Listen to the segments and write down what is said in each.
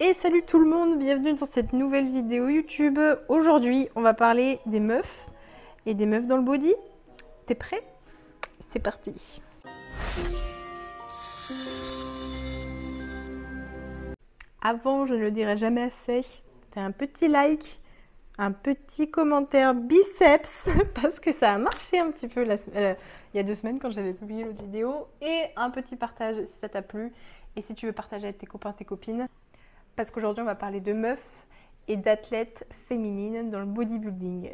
Et salut tout le monde, bienvenue dans cette nouvelle vidéo YouTube. Aujourd'hui, on va parler des meufs et des meufs dans le body. T'es prêt? C'est parti. Avant, je ne le dirai jamais assez, fais un petit like, un petit commentaire biceps parce que ça a marché un petit peu il y a 2 semaines quand j'avais publié l'autre vidéo, et un petit partage si ça t'a plu et si tu veux partager avec tes copains, tes copines. Parce qu'aujourd'hui, on va parler de meufs et d'athlètes féminines dans le bodybuilding.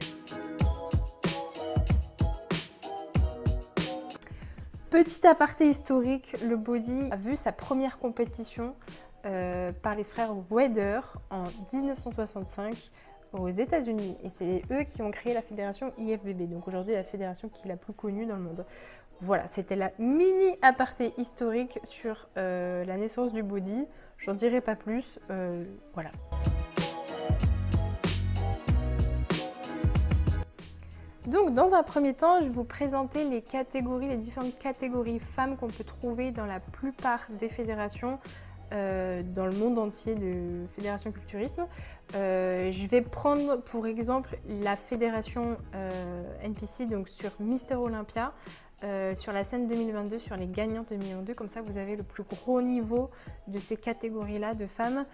Petit aparté historique, le body a vu sa première compétition par les frères Weider en 1965 aux États-Unis. Et c'est eux qui ont créé la fédération IFBB, donc aujourd'hui la fédération qui est la plus connue dans le monde. Voilà, c'était la mini aparté historique sur la naissance du body. J'en dirai pas plus, voilà. Donc dans un premier temps, je vais vous présenter les catégories, les différentes catégories femmes qu'on peut trouver dans la plupart des fédérations dans le monde entier de fédération culturisme. Je vais prendre pour exemple la fédération NPC, donc sur Mister Olympia, sur la scène 2022, sur les gagnants 2022, comme ça vous avez le plus gros niveau de ces catégories-là de femmes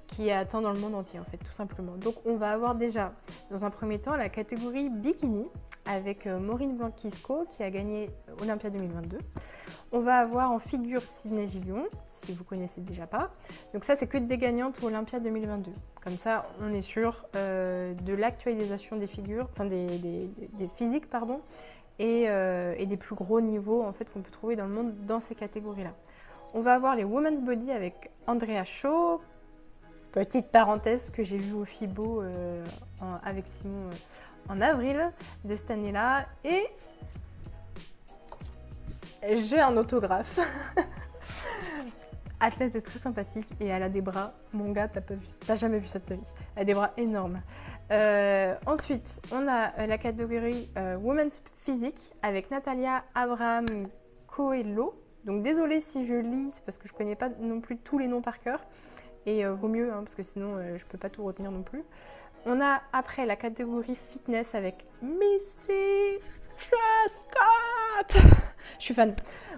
qui est atteint dans le monde entier en fait, tout simplement. Donc on va avoir déjà, dans un premier temps, la catégorie bikini avec Maureen Blanquisco qui a gagné Olympia 2022. On va avoir en figure Sydney Gillion, si vous connaissez déjà pas. Donc ça, c'est que des gagnantes Olympia 2022. Comme ça, on est sûr de l'actualisation des figures, enfin des physiques, pardon, et des plus gros niveaux en fait qu'on peut trouver dans le monde dans ces catégories-là. On va avoir les Women's Body avec Andrea Shaw. Petite parenthèse que j'ai vue au FIBO avec Simon en avril de cette année-là. Et j'ai un autographe. Athlète très sympathique et elle a des bras. Mon gars, t'as jamais vu ça de ta vie. Elle a des bras énormes. Ensuite, on a la catégorie Women's Physique avec Natalia Abraham Coelho. Donc désolée si je lis, c'est parce que je connais pas non plus tous les noms par cœur. Et vaut mieux, hein, parce que sinon je peux pas tout retenir non plus. On a après la catégorie fitness avec Missy Truscott. Je suis fan.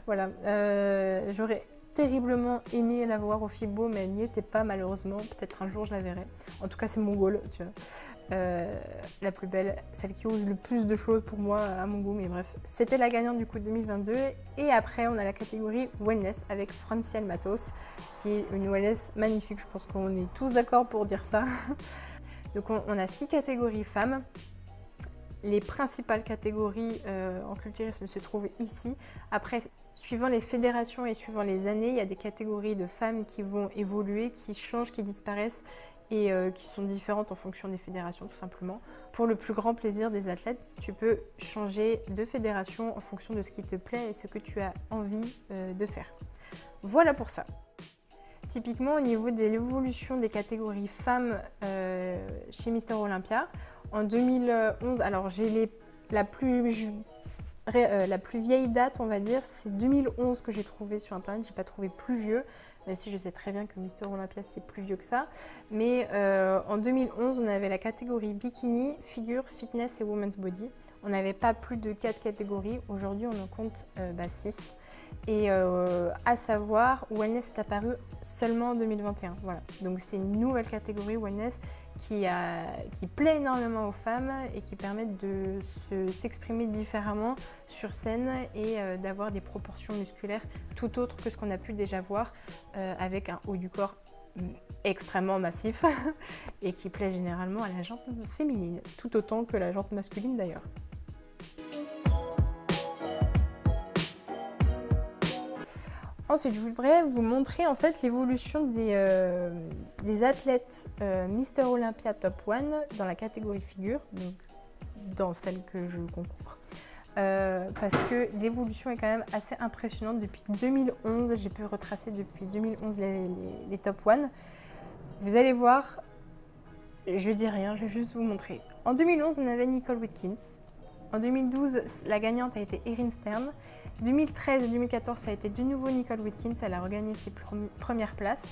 Voilà. J'aurais terriblement aimé la voir au FIBO, mais elle n'y était pas malheureusement. Peut-être un jour je la verrai. En tout cas, c'est mon goal, tu vois. La plus belle, celle qui ose le plus de choses pour moi à mon goût, mais bref. C'était la gagnante du coup 2022. Et après, on a la catégorie wellness avec Francielle Matos, qui est une wellness magnifique. Je pense qu'on est tous d'accord pour dire ça. Donc on a 6 catégories femmes. Les principales catégories en culturisme se trouvent ici. Après, suivant les fédérations et suivant les années, il y a des catégories de femmes qui vont évoluer, qui changent, qui disparaissent et qui sont différentes en fonction des fédérations tout simplement. Pour le plus grand plaisir des athlètes, tu peux changer de fédération en fonction de ce qui te plaît et ce que tu as envie de faire. Voilà pour ça. Typiquement au niveau de l'évolution des catégories femmes chez Mister Olympia, en 2011, alors j'ai la plus vieille date, on va dire, c'est 2011 que j'ai trouvé sur internet. J'ai pas trouvé plus vieux, même si je sais très bien que Mister Olympia c'est plus vieux que ça. Mais en 2011, on avait la catégorie bikini, figure, fitness et women's body. On n'avait pas plus de 4 catégories. Aujourd'hui, on en compte 6. Et à savoir, wellness est apparu seulement en 2021. Voilà. Donc c'est une nouvelle catégorie wellness qui plaît énormément aux femmes et qui permet de s'exprimer différemment sur scène et d'avoir des proportions musculaires tout autres que ce qu'on a pu déjà voir avec un haut du corps extrêmement massif et qui plaît généralement à la jante féminine, tout autant que la jante masculine d'ailleurs. Ensuite, je voudrais vous montrer en fait l'évolution des athlètes Mister Olympia Top 1 dans la catégorie figure, donc dans celle que je concours. Parce que l'évolution est quand même assez impressionnante depuis 2011. J'ai pu retracer depuis 2011 les Top 1. Vous allez voir, je dis rien, je vais juste vous montrer. En 2011, on avait Nicole Witkins. En 2012, la gagnante a été Erin Stern. 2013 et 2014, ça a été de nouveau Nicole Witkins. Elle a regagné ses premières places.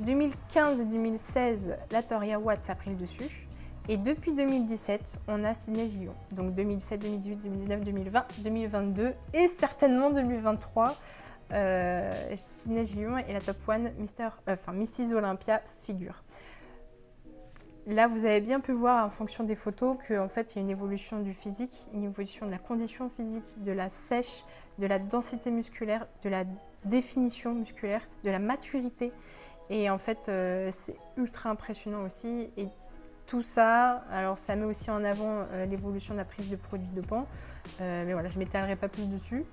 2015 et 2016, la Toria Watts a pris le dessus. Et depuis 2017, on a Sydney Gillon. Donc 2017, 2018, 2019, 2020, 2022 et certainement 2023. Sydney Gillon est la top 1 Mrs Olympia figure. Là, vous avez bien pu voir en fonction des photos qu'en fait, il y a une évolution du physique, une évolution de la condition physique, de la sèche, de la densité musculaire, de la définition musculaire, de la maturité. Et en fait, c'est ultra impressionnant aussi. Et tout ça, alors ça met aussi en avant l'évolution de la prise de produits dopants. Mais voilà, je ne m'étalerai pas plus dessus.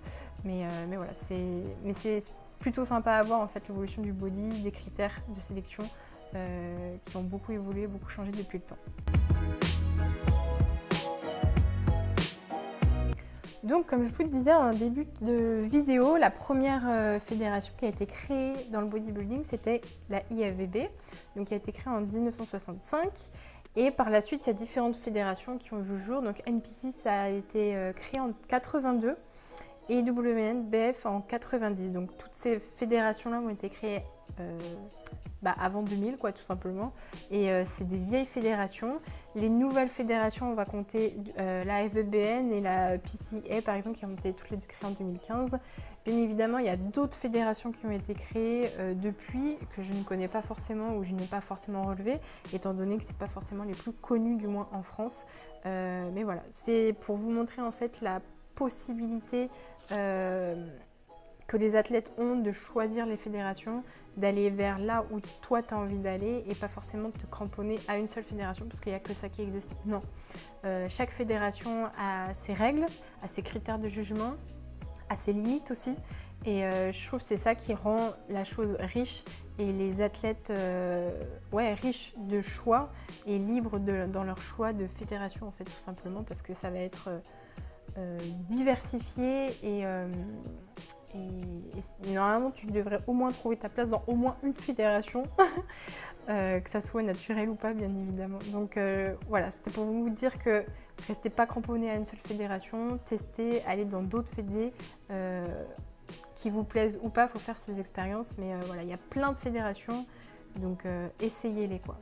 Mais voilà, c'est plutôt sympa à voir en fait l'évolution du body, des critères de sélection. Qui ont beaucoup évolué, beaucoup changé depuis le temps. Donc, comme je vous le disais en début de vidéo, la première fédération qui a été créée dans le bodybuilding, c'était la IFBB, donc qui a été créée en 1965. Et par la suite, il y a différentes fédérations qui ont vu le jour. Donc, NPC, ça a été créé en 82 et WNBF en 90. Donc, toutes ces fédérations-là ont été créées avant 2000 quoi, tout simplement, et c'est des vieilles fédérations. Les nouvelles fédérations, on va compter la FBBN et la PCA par exemple, qui ont été toutes les deux créées en 2015. Bien évidemment, il y a d'autres fédérations qui ont été créées depuis, que je ne connais pas forcément ou je n'ai pas forcément relevé, étant donné que ce n'est pas forcément les plus connues, du moins en France. Mais voilà, c'est pour vous montrer en fait la possibilité que les athlètes ont de choisir les fédérations, d'aller vers là où toi tu as envie d'aller et pas forcément de te cramponner à une seule fédération parce qu'il n'y a que ça qui existe. Non, chaque fédération a ses règles, a ses critères de jugement, a ses limites aussi, et je trouve que c'est ça qui rend la chose riche et les athlètes riches de choix et libres dans leur choix de fédération en fait, tout simplement parce que ça va être diversifié et normalement tu devrais au moins trouver ta place dans au moins une fédération, que ça soit naturel ou pas bien évidemment. Donc voilà, c'était pour vous dire que restez pas cramponné à une seule fédération, testez, allez dans d'autres fédés qui vous plaisent ou pas, il faut faire ces expériences, mais voilà, il y a plein de fédérations, donc essayez-les quoi.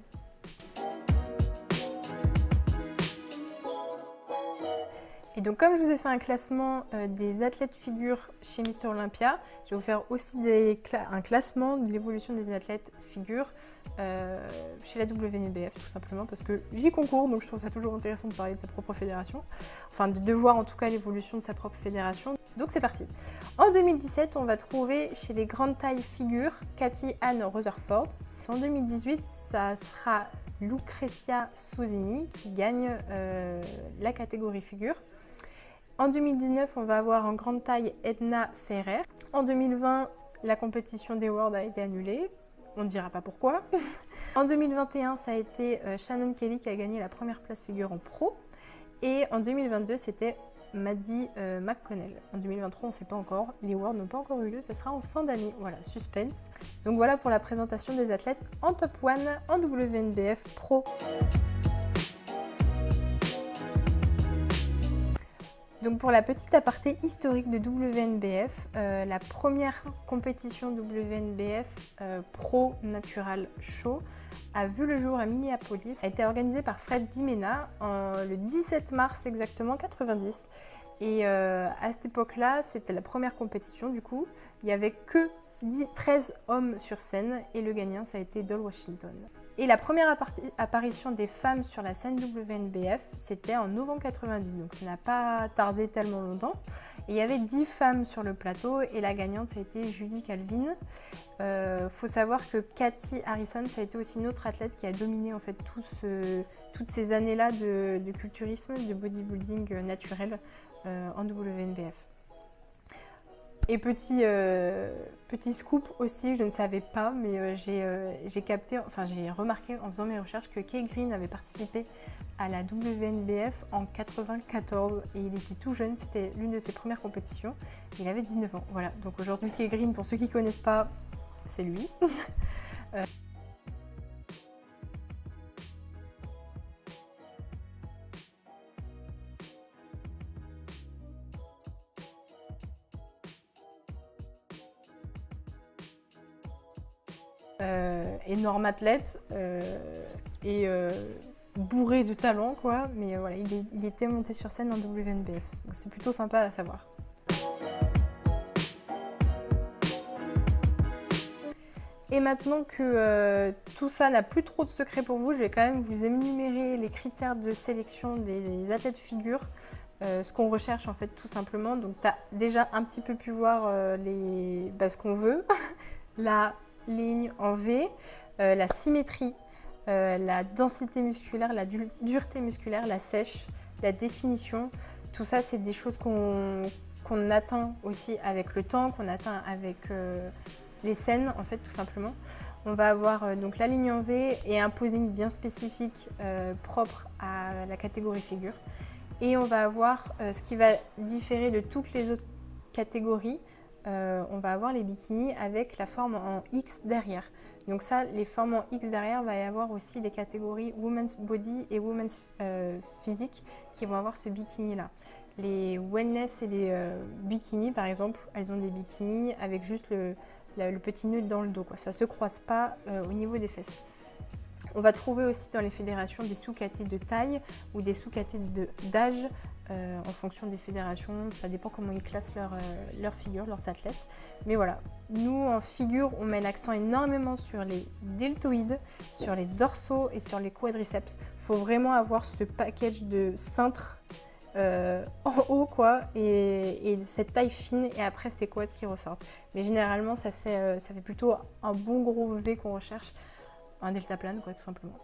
Et donc comme je vous ai fait un classement des athlètes figures chez Mister Olympia, je vais vous faire aussi un classement de l'évolution des athlètes figures chez la WNBF, tout simplement parce que j'y concours, donc je trouve ça toujours intéressant de parler de sa propre fédération, enfin de voir en tout cas l'évolution de sa propre fédération. Donc c'est parti. En 2017, on va trouver chez les grandes tailles figures Cathy Ann Rutherford. En 2018, ça sera Lucrezia Susini qui gagne la catégorie figure. En 2019, on va avoir en grande taille Edna Ferrer. En 2020, la compétition des Worlds a été annulée. On ne dira pas pourquoi. En 2021, ça a été Shannon Kelly qui a gagné la première place figure en pro. Et en 2022, c'était Maddie McConnell. En 2023, on ne sait pas encore. Les Worlds n'ont pas encore eu lieu. Ça sera en fin d'année. Voilà, suspense. Donc voilà pour la présentation des athlètes en top 1 en WNBF Pro. Donc pour la petite aparté historique de WNBF, la première compétition WNBF Pro Natural Show a vu le jour à Minneapolis, a été organisée par Fred Dimena le 17 mars exactement 90. Et à cette époque-là, c'était la première compétition du coup, il n'y avait que 13 hommes sur scène et le gagnant ça a été Doll Washington. Et la première apparition des femmes sur la scène WNBF, c'était en novembre 90, donc ça n'a pas tardé tellement longtemps. Et il y avait 10 femmes sur le plateau et la gagnante, ça a été Judy Calvin. Faut savoir que Cathy Harrison, ça a été aussi une autre athlète qui a dominé en fait toutes ces années-là de culturisme, de bodybuilding naturel en WNBF. Et petit scoop aussi, je ne savais pas, mais j'ai capté, enfin j'ai remarqué en faisant mes recherches que Kay Green avait participé à la WNBF en 94 et il était tout jeune, c'était l'une de ses premières compétitions, il avait 19 ans. Voilà, donc aujourd'hui Kay Green, pour ceux qui ne connaissent pas, c'est lui. énorme athlète et bourré de talent, quoi. Mais voilà, il était monté sur scène en WNBF. C'est plutôt sympa à savoir. Et maintenant que tout ça n'a plus trop de secret pour vous, je vais quand même vous énumérer les critères de sélection des athlètes figure, ce qu'on recherche en fait tout simplement. Donc tu as déjà un petit peu pu voir ce qu'on veut, la ligne en V, la symétrie, la densité musculaire, la dureté musculaire, la sèche, la définition. Tout ça, c'est des choses qu'on atteint aussi avec le temps, qu'on atteint avec les scènes, en fait, tout simplement. On va avoir donc la ligne en V et un posing bien spécifique propre à la catégorie figure. Et on va avoir ce qui va différer de toutes les autres catégories. On va avoir les bikinis avec la forme en X derrière. Donc ça, les formes en X derrière, va y avoir aussi les catégories Women's Body et Women's Physique qui vont avoir ce bikini-là. Les wellness et les bikinis, par exemple, elles ont des bikinis avec juste le petit nœud dans le dos, quoi. Ça ne se croise pas au niveau des fesses. On va trouver aussi dans les fédérations des sous-catés de taille ou des sous-catés d'âge en fonction des fédérations. Ça dépend comment ils classent leur figure, leurs athlètes. Mais voilà, nous en figure, on met l'accent énormément sur les deltoïdes, sur les dorsaux et sur les quadriceps. Il faut vraiment avoir ce package de cintres en haut, quoi, et cette taille fine, et après ces quads qui ressortent. Mais généralement, ça fait plutôt un bon gros V qu'on recherche. Un deltaplane, quoi, tout simplement.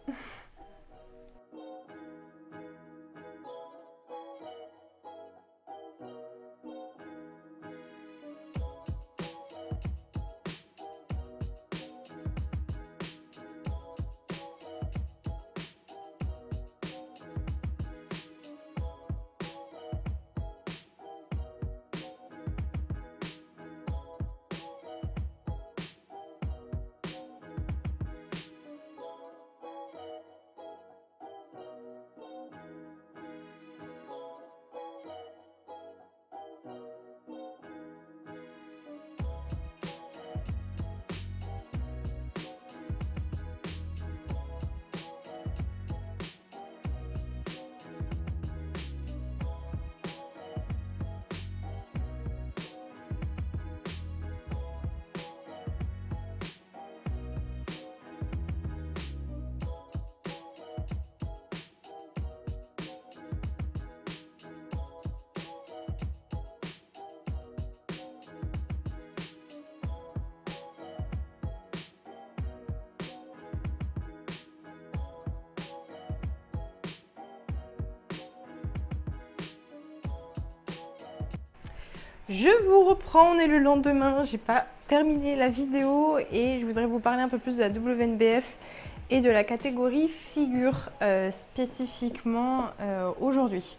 Je vous reprends, on est le lendemain, j'ai pas terminé la vidéo et je voudrais vous parler un peu plus de la WNBF et de la catégorie figure spécifiquement aujourd'hui.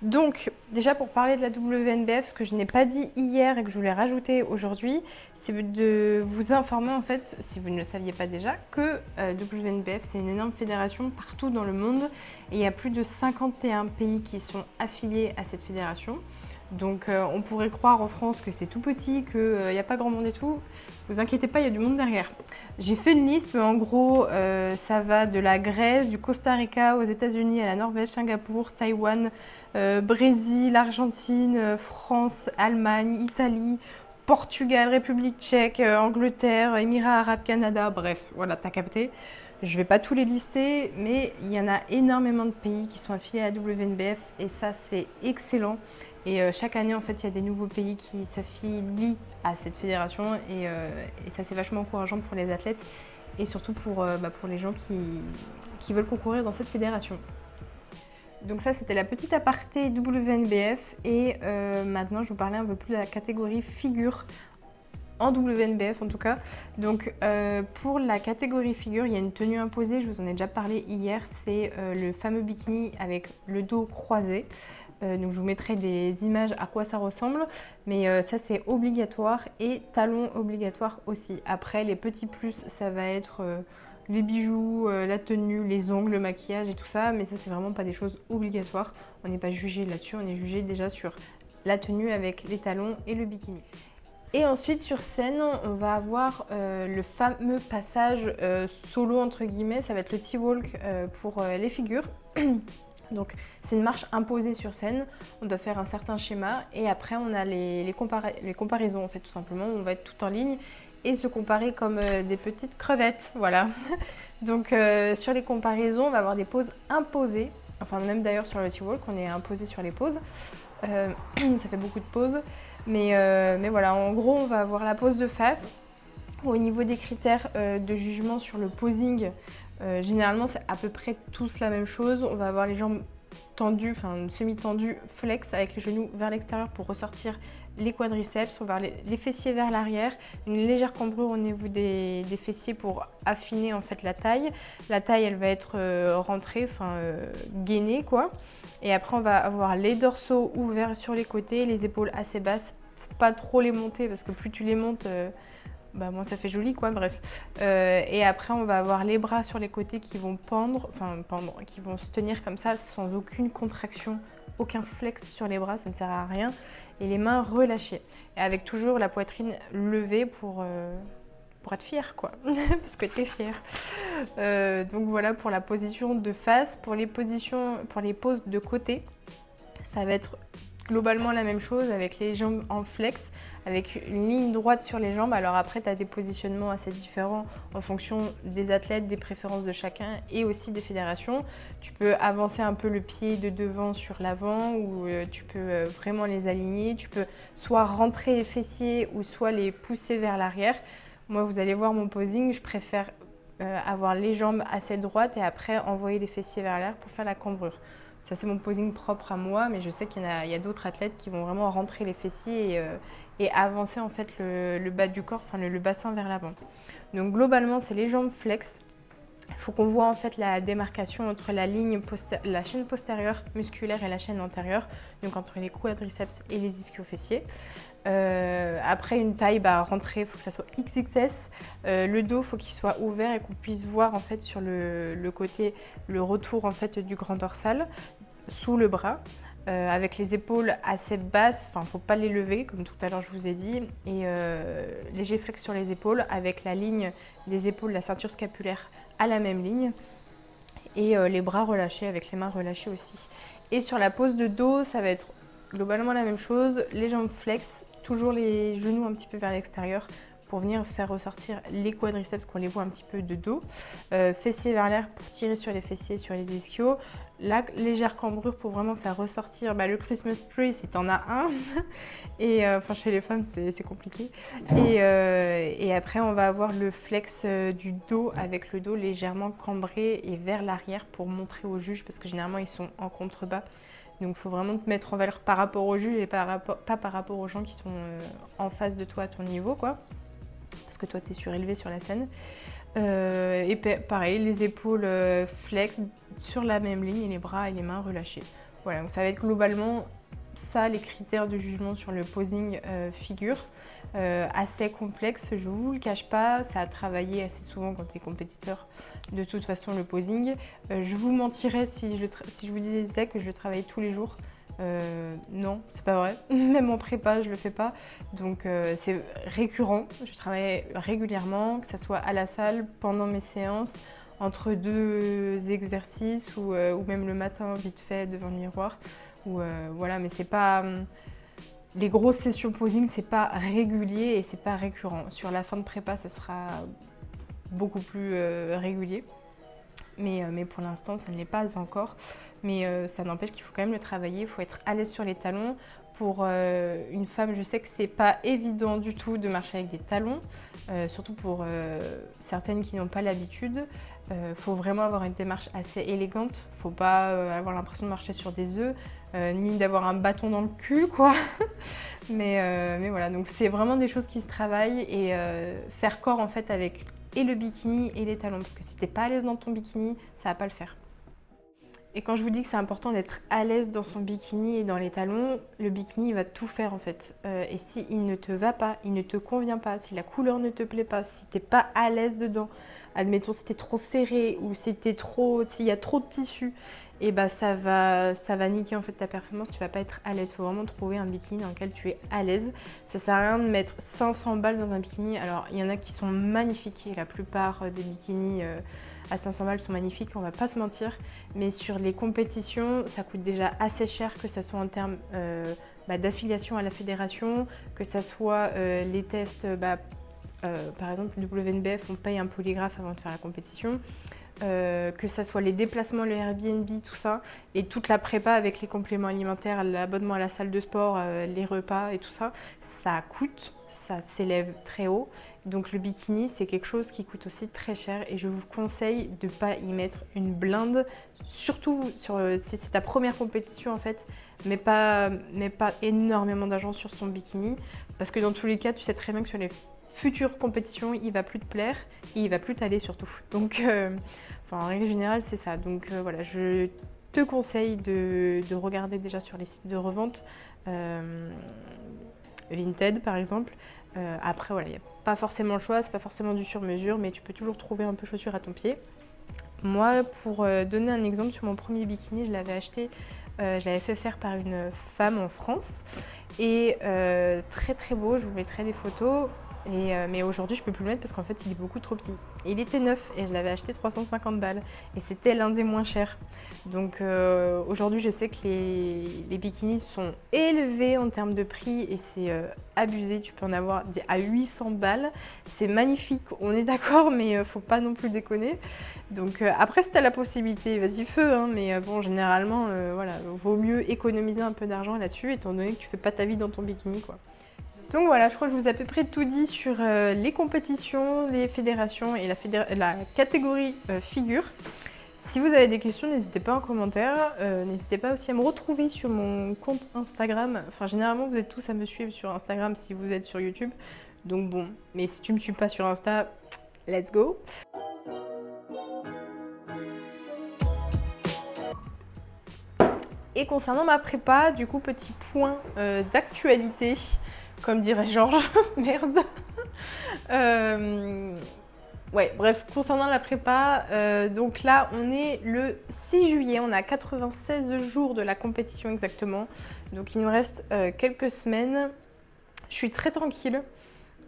Donc déjà pour parler de la WNBF, ce que je n'ai pas dit hier et que je voulais rajouter aujourd'hui, c'est de vous informer en fait, si vous ne le saviez pas déjà, que WNBF c'est une énorme fédération partout dans le monde et il y a plus de 51 pays qui sont affiliés à cette fédération. Donc on pourrait croire en France que c'est tout petit, qu'il n'y a pas grand monde et tout. Ne vous inquiétez pas, il y a du monde derrière. J'ai fait une liste, mais en gros, ça va de la Grèce, du Costa Rica, aux États-Unis, à la Norvège, Singapour, Taïwan, Brésil, Argentine, France, Allemagne, Italie, Portugal, République tchèque, Angleterre, Émirats arabes, Canada, bref, voilà, t'as capté. Je ne vais pas tous les lister, mais il y en a énormément de pays qui sont affiliés à la WNBF et ça, c'est excellent. Et chaque année, en fait, il y a des nouveaux pays qui s'affilient à cette fédération et ça, c'est vachement encourageant pour les athlètes et surtout pour les gens qui veulent concourir dans cette fédération. Donc ça, c'était la petite aparté WNBF et maintenant, je vous parlais un peu plus de la catégorie figure en WNBF en tout cas. Donc pour la catégorie figure, il y a une tenue imposée, je vous en ai déjà parlé hier, c'est le fameux bikini avec le dos croisé. Donc je vous mettrai des images à quoi ça ressemble, mais ça c'est obligatoire et talons obligatoires aussi. Après les petits plus, ça va être les bijoux, la tenue, les ongles, le maquillage et tout ça, mais ça c'est vraiment pas des choses obligatoires. On n'est pas jugé là-dessus, on est jugé déjà sur la tenue avec les talons et le bikini. Et ensuite sur scène, on va avoir le fameux passage solo entre guillemets, ça va être le T-walk pour les figures. Donc c'est une marche imposée sur scène, on doit faire un certain schéma et après on a les comparaisons en fait tout simplement, on va être tout en ligne et se comparer comme des petites crevettes, voilà. Donc sur les comparaisons, on va avoir des poses imposées, enfin même d'ailleurs sur le T-walk, on est imposé sur les poses, ça fait beaucoup de poses, mais voilà, en gros on va avoir la pose de face. Au niveau des critères de jugement sur le posing, généralement c'est à peu près tous la même chose. On va avoir les jambes tendues, enfin semi-tendues, flex avec les genoux vers l'extérieur pour ressortir les quadriceps. On va avoir les fessiers vers l'arrière, une légère cambrure au niveau des fessiers pour affiner en fait la taille. La taille elle va être rentrée, enfin gainée quoi. Et après on va avoir les dorsaux ouverts sur les côtés, les épaules assez basses. Faut pas trop les monter parce que plus tu les montes, bah moi ça fait joli quoi, bref. Et après on va avoir les bras sur les côtés qui vont pendre, qui vont se tenir comme ça sans aucune contraction, aucun flex sur les bras, ça ne sert à rien. Et les mains relâchées. Et avec toujours la poitrine levée pour être fière quoi, parce que t'es fière. Donc voilà pour la position de face. Pour les poses de côté, ça va être globalement la même chose avec les jambes en flex, avec une ligne droite sur les jambes. Alors après, tu as des positionnements assez différents en fonction des athlètes, des préférences de chacun et aussi des fédérations. Tu peux avancer un peu le pied de devant sur l'avant ou tu peux vraiment les aligner. Tu peux soit rentrer les fessiers ou soit les pousser vers l'arrière. Moi, vous allez voir mon posing, je préfère avoir les jambes assez droites et après envoyer les fessiers vers l'arrière pour faire la cambrure. Ça, c'est mon posing propre à moi, mais je sais qu'il y a d'autres athlètes qui vont vraiment rentrer les fessiers et avancer en fait le bas du corps, enfin le bassin vers l'avant. Donc globalement, c'est les jambes flex. Il faut qu'on voit en fait la démarcation entre la chaîne postérieure musculaire et la chaîne antérieure, donc entre les quadriceps et les ischio-fessiers. Après une taille rentrée, il faut que ça soit XXS. Le dos, il faut qu'il soit ouvert et qu'on puisse voir en fait sur le côté le retour en fait du grand dorsal sous le bras. Avec les épaules assez basses, enfin faut pas les lever comme tout à l'heure je vous ai dit, et léger flex sur les épaules avec la ligne des épaules, la ceinture scapulaire à la même ligne et les bras relâchés avec les mains relâchées aussi. Et sur la pose de dos, ça va être globalement la même chose, les jambes flex, toujours les genoux un petit peu vers l'extérieur pour venir faire ressortir les quadriceps qu'on les voit un petit peu de dos. Fessiers vers l'air pour tirer sur les fessiers, sur les ischios. La légère cambrure pour vraiment faire ressortir le Christmas tree si t'en as un. Et enfin chez les femmes c'est compliqué. Et après on va avoir le flex du dos avec le dos légèrement cambré et vers l'arrière pour montrer aux juges parce que généralement ils sont en contrebas. Donc il faut vraiment te mettre en valeur par rapport aux juges et pas par rapport aux gens qui sont en face de toi à ton niveau quoi. Parce que toi tu es surélevé sur la scène. Et pareil, les épaules flex sur la même ligne et les bras et les mains relâchés. Voilà, donc ça va être globalement ça les critères de jugement sur le posing figure. Assez complexe, je vous le cache pas, ça a travaillé assez souvent quand tu es compétiteur de toute façon le posing. Je vous mentirais si je vous disais que je le travaille tous les jours. Non, c'est pas vrai. Même en prépa, je le fais pas. Donc c'est récurrent. Je travaille régulièrement, que ce soit à la salle, pendant mes séances, entre deux exercices ou même le matin vite fait devant le miroir. Voilà, mais c'est pas les grosses sessions posing, c'est pas régulier et c'est pas récurrent. Sur la fin de prépa, ça sera beaucoup plus régulier. Mais pour l'instant, ça ne l'est pas encore. Mais ça n'empêche qu'il faut quand même le travailler, il faut être à l'aise sur les talons. Pour une femme, je sais que c'est pas évident du tout de marcher avec des talons, surtout pour certaines qui n'ont pas l'habitude. Faut vraiment avoir une démarche assez élégante, faut pas avoir l'impression de marcher sur des œufs, ni d'avoir un bâton dans le cul, quoi. mais voilà, donc c'est vraiment des choses qui se travaillent et faire corps en fait avec et le bikini et les talons, parce que si t'es pas à l'aise dans ton bikini, ça va pas le faire. Et quand je vous dis que c'est important d'être à l'aise dans son bikini et dans les talons, le bikini il va tout faire en fait. Et si il ne te va pas, il ne te convient pas, si la couleur ne te plaît pas, si t'es pas à l'aise dedans, admettons si t'es trop serré ou si s'il y a trop de tissu, et bah ça va niquer en fait ta performance, tu vas pas être à l'aise. Il faut vraiment trouver un bikini dans lequel tu es à l'aise. Ça sert à rien de mettre 500 balles dans un bikini. Alors il y en a qui sont magnifiques et la plupart des bikinis à 500 balles sont magnifiques, on va pas se mentir. Mais sur les compétitions, ça coûte déjà assez cher, que ça soit en termes d'affiliation à la fédération, que ça soit les tests, par exemple le WNBF, on paye un polygraphe avant de faire la compétition. Que ça soit les déplacements, le Airbnb, tout ça, et toute la prépa avec les compléments alimentaires, l'abonnement à la salle de sport, les repas et tout ça, ça coûte, ça s'élève très haut. Donc le bikini, c'est quelque chose qui coûte aussi très cher et je vous conseille de ne pas y mettre une blinde, surtout si c'est ta première compétition en fait, mais pas énormément d'argent sur ton bikini, parce que dans tous les cas, tu sais très bien que sur les futures compétitions, il va plus te plaire et il va plus t'aller surtout. Donc, en règle générale, c'est ça. Donc voilà, je te conseille de regarder déjà sur les sites de revente, Vinted par exemple. Après, voilà, il n'y a pas forcément le choix, c'est pas forcément du sur-mesure, mais tu peux toujours trouver un peu chaussure à ton pied. Moi, pour donner un exemple, sur mon premier bikini, je l'avais acheté, je l'avais fait faire par une femme en France et très très beau, je vous mettrai des photos. Mais aujourd'hui, je peux plus le mettre parce qu'en fait, il est beaucoup trop petit. Et il était neuf et je l'avais acheté 350 balles. Et c'était l'un des moins chers. Donc aujourd'hui, je sais que les bikinis sont élevés en termes de prix et c'est abusé. Tu peux en avoir à 800 balles. C'est magnifique, on est d'accord, mais faut pas non plus déconner. Donc après, si tu as la possibilité, vas-y feu. Hein, mais bon, généralement, voilà, vaut mieux économiser un peu d'argent là-dessus, étant donné que tu fais pas ta vie dans ton bikini, quoi. Donc voilà, je crois que je vous ai à peu près tout dit sur les compétitions, les fédérations et la catégorie figure. Si vous avez des questions, n'hésitez pas en commentaire. N'hésitez pas aussi à me retrouver sur mon compte Instagram. Enfin, généralement, vous êtes tous à me suivre sur Instagram si vous êtes sur YouTube. Donc bon, mais si tu ne me suis pas sur Insta, let's go! Et concernant ma prépa, du coup, petit point d'actualité. Comme dirait Georges, merde. Ouais, bref, concernant la prépa, donc là, on est le 6 juillet, on a 96 jours de la compétition exactement. Donc il nous reste quelques semaines. Je suis très tranquille.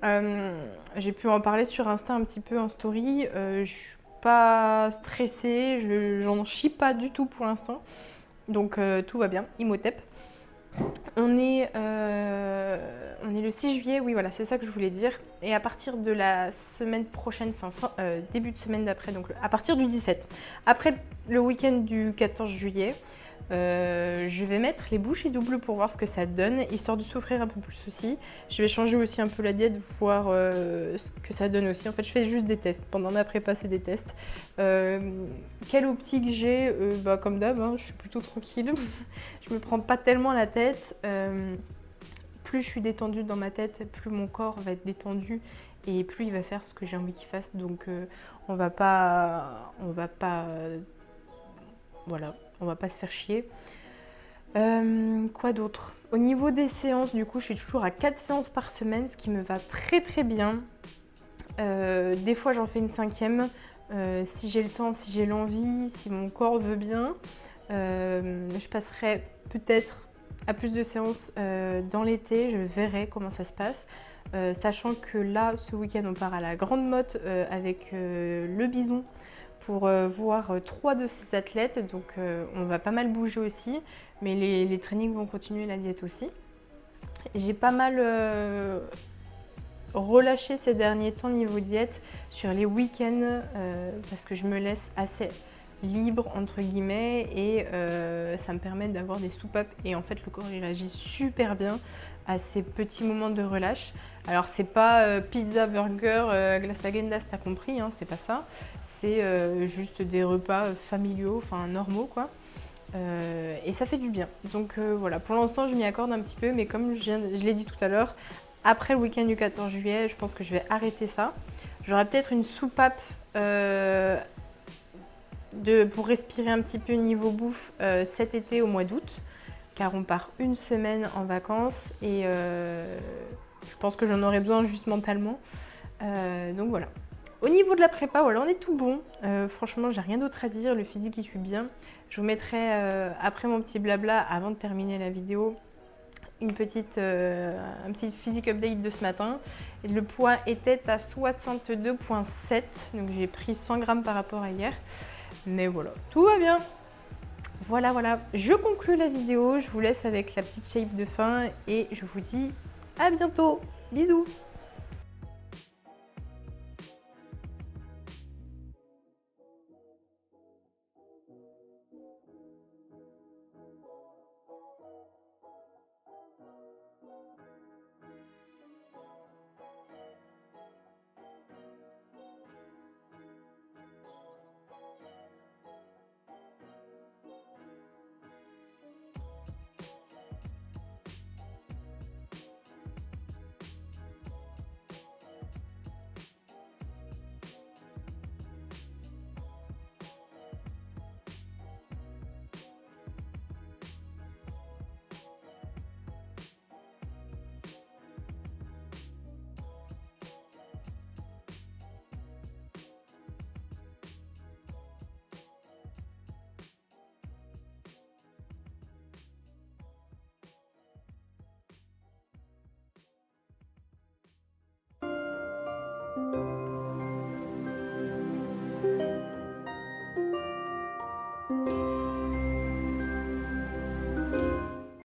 J'ai pu en parler sur Insta un petit peu en story. Je suis pas stressée, j'en chie pas du tout pour l'instant. Donc tout va bien, Imhotep. On est le 6 juillet, oui voilà, c'est ça que je voulais dire. Et à partir de la semaine prochaine, début de semaine d'après, donc à partir du 17, après le week-end du 14 juillet, je vais mettre les bouchées doubles pour voir ce que ça donne, histoire de souffrir un peu plus aussi. Je vais changer aussi un peu la diète, voir ce que ça donne aussi. En fait, je fais juste des tests. Pendant ma prépa, c'est des tests. Quelle optique j'ai comme d'hab, hein, je suis plutôt tranquille. Je me prends pas tellement la tête. Plus je suis détendue dans ma tête, plus mon corps va être détendu et plus il va faire ce que j'ai envie qu'il fasse. Donc on va pas se faire chier. Quoi d'autre? Au niveau des séances, du coup, je suis toujours à 4 séances par semaine, ce qui me va très très bien. Des fois, j'en fais une 5e. Si j'ai le temps, si j'ai l'envie, si mon corps veut bien. Je passerai peut-être à plus de séances dans l'été, je verrai comment ça se passe. Sachant que là, ce week-end, on part à la Grande Motte avec le Bison pour voir 3 de ces athlètes. Donc on va pas mal bouger aussi, mais les trainings vont continuer, la diète aussi. J'ai pas mal relâché ces derniers temps niveau diète sur les week-ends parce que je me laisse assez libre entre guillemets et ça me permet d'avoir des soupapes et en fait le corps il réagit super bien à ces petits moments de relâche. Alors c'est pas pizza, burger, glace Häagen-Dazs, t'as compris, hein, c'est pas ça. C'est juste des repas familiaux, enfin normaux quoi. Et ça fait du bien. Donc voilà, pour l'instant je m'y accorde un petit peu, mais comme je l'ai dit tout à l'heure, après le week-end du 14 juillet, je pense que je vais arrêter ça. J'aurai peut-être une soupape pour respirer un petit peu niveau bouffe cet été au mois d'août, car on part une semaine en vacances et je pense que j'en aurai besoin juste mentalement. Donc voilà. Au niveau de la prépa, voilà, on est tout bon. Franchement, j'ai rien d'autre à dire. Le physique, il suit bien. Je vous mettrai, après mon petit blabla, avant de terminer la vidéo, un petit physique update de ce matin. Et le poids était à 62,7. Donc j'ai pris 100 grammes par rapport à hier. Mais voilà, tout va bien. Voilà, voilà. Je conclue la vidéo. Je vous laisse avec la petite shape de fin. Et je vous dis à bientôt. Bisous.